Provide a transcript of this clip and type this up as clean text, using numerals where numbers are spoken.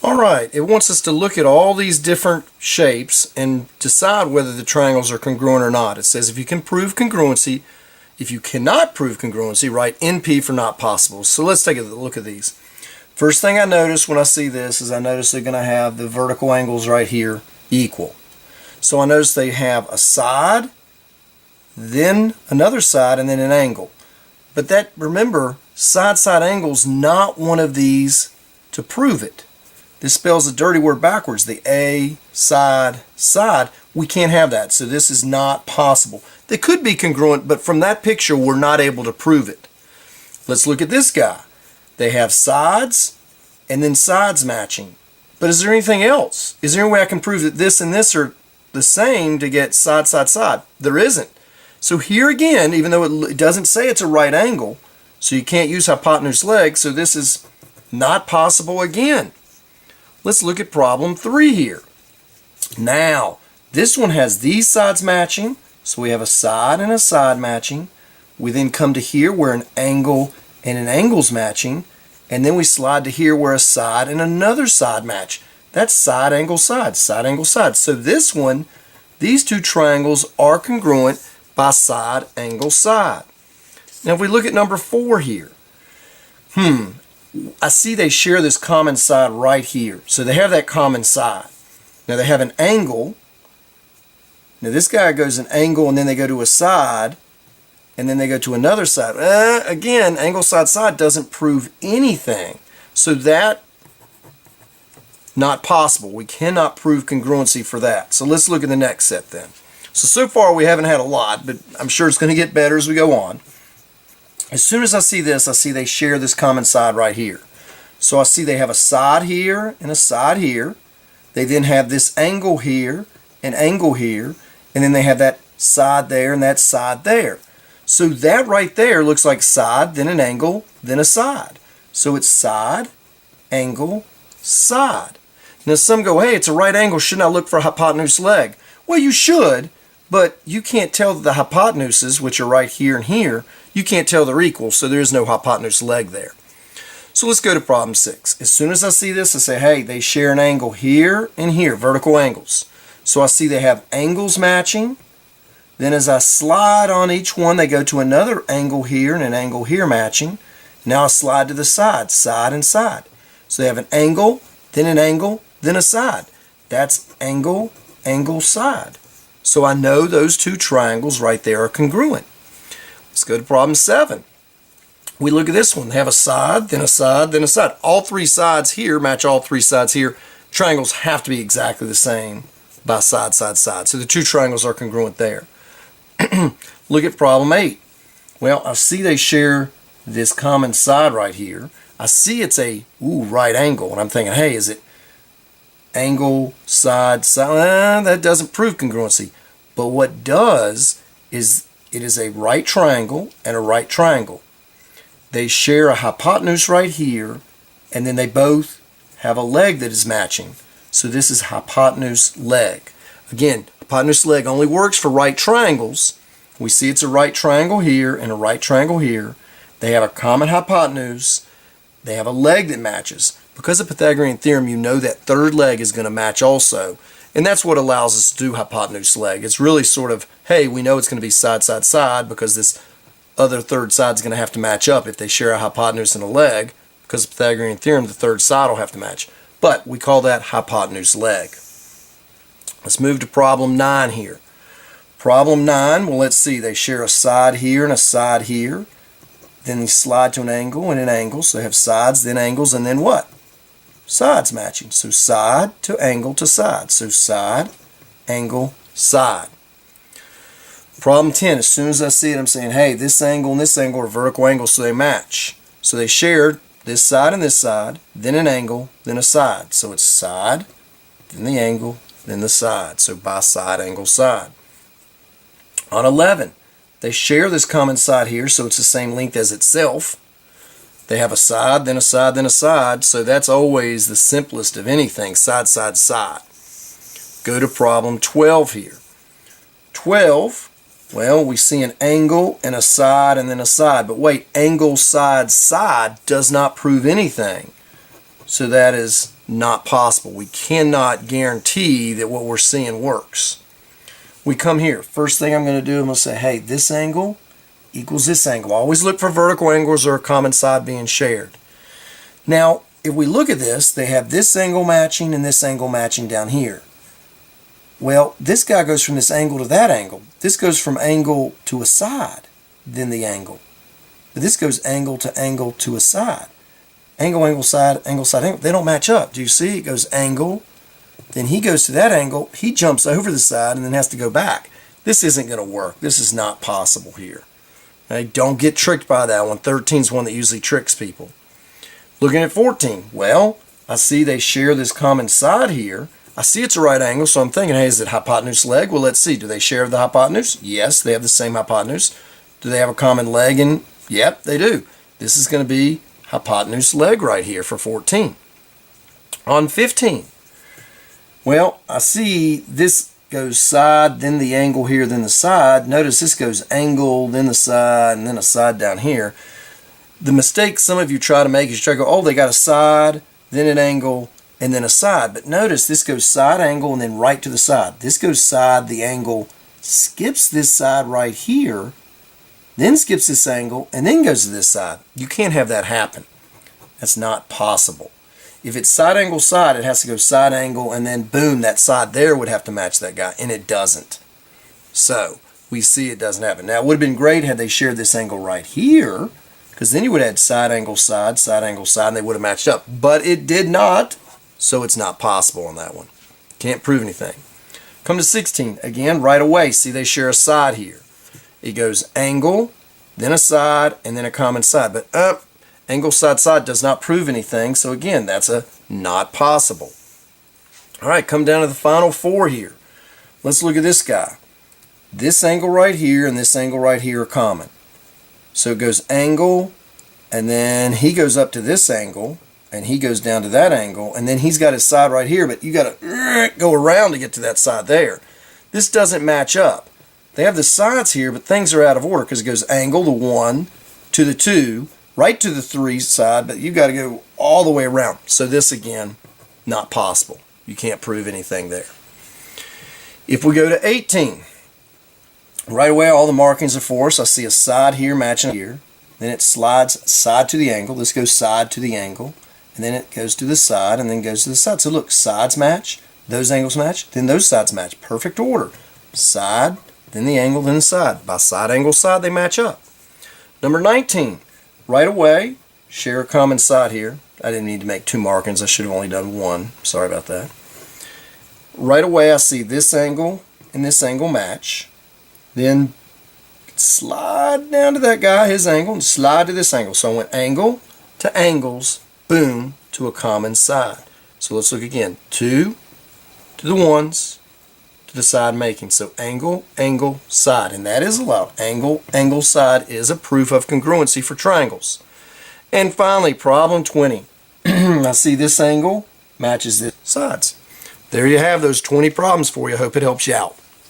Alright, it wants us to look at all these different shapes and decide whether the triangles are congruent or not. It says if you can prove congruency, if you cannot prove congruency, write NP for not possible. So let's take a look at these. First thing I notice when I see this is I notice they're going to have the vertical angles right here equal. So I notice they have a side, then another side, and then an angle. But that, remember, side-side angle's not one of these to prove it. This spells a dirty word backwards. The A, side, side. We can't have that. So this is not possible. They could be congruent, but from that picture, we're not able to prove it. Let's look at this guy. They have sides and then sides matching. But is there anything else? Is there any way I can prove that this and this are the same to get side, side, side? There isn't. So here again, even though it doesn't say it's a right angle, so you can't use hypotenuse leg, so this is not possible again. Let's look at problem 3 here. Now, this one has these sides matching, so we have a side and a side matching. We then come to here where an angle and an angle's matching, and then we slide to here where a side and another side match. That's side, angle, side, side, angle, side. So this one, these two triangles are congruent by side, angle, side. Now if we look at number 4 here, I see they share this common side right here. So they have that common side. Now they have an angle. Now this guy goes an angle and then they go to a side and then they go to another side. Again, angle, side, side doesn't prove anything. So that, not possible. We cannot prove congruency for that. So let's look at the next set then. So far we haven't had a lot, but I'm sure it's going to get better as we go on. As soon as I see this, I see they share this common side right here. So I see they have a side here and a side here. They then have this angle here and angle here. And then they have that side there and that side there. So that right there looks like side, then an angle, then a side. So it's side, angle, side. Now some go, hey, it's a right angle. Shouldn't I look for a hypotenuse leg? Well, you should, but you can't tell the hypotenuses, which are right here and here, you can't tell they're equal, so there is no hypotenuse leg there. So let's go to problem 6. As soon as I see this, I say, hey, they share an angle here and here, vertical angles. So I see they have angles matching. Then as I slide on each one, they go to another angle here and an angle here matching. Now I slide to the side, side and side. So they have an angle, then a side. That's angle, angle, side. So I know those two triangles right there are congruent. Let's go to problem 7. We look at this one. They have a side, then a side, then a side. All three sides here match all three sides here. Triangles have to be exactly the same by side, side, side. So the two triangles are congruent there. Look at problem 8. Well, I see they share this common side right here. I see it's a right angle, and I'm thinking, hey, is it angle, side, side? That doesn't prove congruency. But what does is it is a right triangle and a right triangle. They share a hypotenuse right here, and then they both have a leg that is matching. So this is hypotenuse leg. Again, hypotenuse leg only works for right triangles. We see it's a right triangle here and a right triangle here. They have a common hypotenuse. They have a leg that matches. Because of Pythagorean theorem, you know that third leg is going to match also. And that's what allows us to do hypotenuse leg. It's really sort of, hey, we know it's going to be side, side, side because this other third side is going to have to match up if they share a hypotenuse and a leg. Because of Pythagorean theorem, the third side will have to match. But we call that hypotenuse leg. Let's move to problem 9 here. Problem 9, well, let's see. They share a side here and a side here. Then they slide to an angle and an angle. So they have sides, then angles, and then what? Sides matching. So side to angle to side. So side, angle, side. Problem 10, as soon as I see it, I'm saying, hey, this angle and this angle are vertical angles, so they match. So they shared this side and this side, then an angle, then a side. So it's side, then the angle, then the side. So by side, angle, side. On 11, they share this common side here, so it's the same length as itself. They have a side, then a side, then a side, so that's always the simplest of anything, side, side, side. Go to problem 12 here. 12, well, we see an angle and a side and then a side, but wait, angle, side, side does not prove anything. So that is not possible. We cannot guarantee that what we're seeing works. We come here. First thing I'm going to do, I'm going to say, hey, this angle equals this angle. Always look for vertical angles or a common side being shared. Now, if we look at this, they have this angle matching and this angle matching down here. Well, this guy goes from this angle to that angle. This goes from angle to a side, then the angle. But this goes angle to a side. Angle, side, angle. They don't match up. Do you see? It goes angle, then he goes to that angle. He jumps over the side and then has to go back. This isn't going to work. This is not possible here. Okay? Don't get tricked by that one. 13 is one that usually tricks people. Looking at 14. Well, I see they share this common side here. I see it's a right angle, so I'm thinking, hey, is it hypotenuse leg? Well, let's see. Do they share the hypotenuse? Yes, they have the same hypotenuse. Do they have a common leg? And yep, they do. This is going to be hypotenuse leg right here for 14. On 15, well, I see this goes side, then the angle here, then the side. Notice this goes angle, then the side, and then a side down here. The mistake some of you try to make is you try to go, oh, they got a side, then an angle, and then a side. But notice this goes side, angle, and then right to the side. This goes side, the angle, skips this side right here, then skips this angle, and then goes to this side. You can't have that happen. That's not possible. If it's side, angle, side, it has to go side, angle, and then boom, that side there would have to match that guy, and it doesn't. So we see it doesn't happen. Now, it would have been great had they shared this angle right here, because then you would have had side, angle, side, and they would have matched up. But it did not, so it's not possible on that one. Can't prove anything. Come to 16. Again, right away, see they share a side here. It goes angle, then a side, and then a common side. But angle, side, side does not prove anything, so again, that's a not possible. All right, come down to the final 4 here. Let's look at this guy. This angle right here and this angle right here are common. So it goes angle, and then he goes up to this angle, and he goes down to that angle, and then he's got his side right here, but you got to go around to get to that side there. This doesn't match up. They have the sides here, but things are out of order because it goes angle, the 1, to the 2, right to the 3 side, but you got to go all the way around. So this, again, not possible. You can't prove anything there. If we go to 18, right away all the markings are for us. I see a side here matching here. Then it slides side to the angle. This goes side to the angle. And then it goes to the side and then goes to the side. So look, sides match, those angles match, then those sides match. Perfect order. Side, then the angle, then the side. By side, angle, side, they match up. Number 19, right away, share a common side here. I didn't need to make 2 markings. I should have only done 1. Sorry about that. Right away, I see this angle and this angle match. Then slide down to that guy, his angle, and slide to this angle. So I went angle to angles, boom, to a common side. So let's look again. 2 to the 1s to the side making. So angle, angle, side. And that is allowed. Angle, angle, side is a proof of congruency for triangles. And finally, problem 20. I see this angle matches the sides. There you have those 20 problems for you. I hope it helps you out.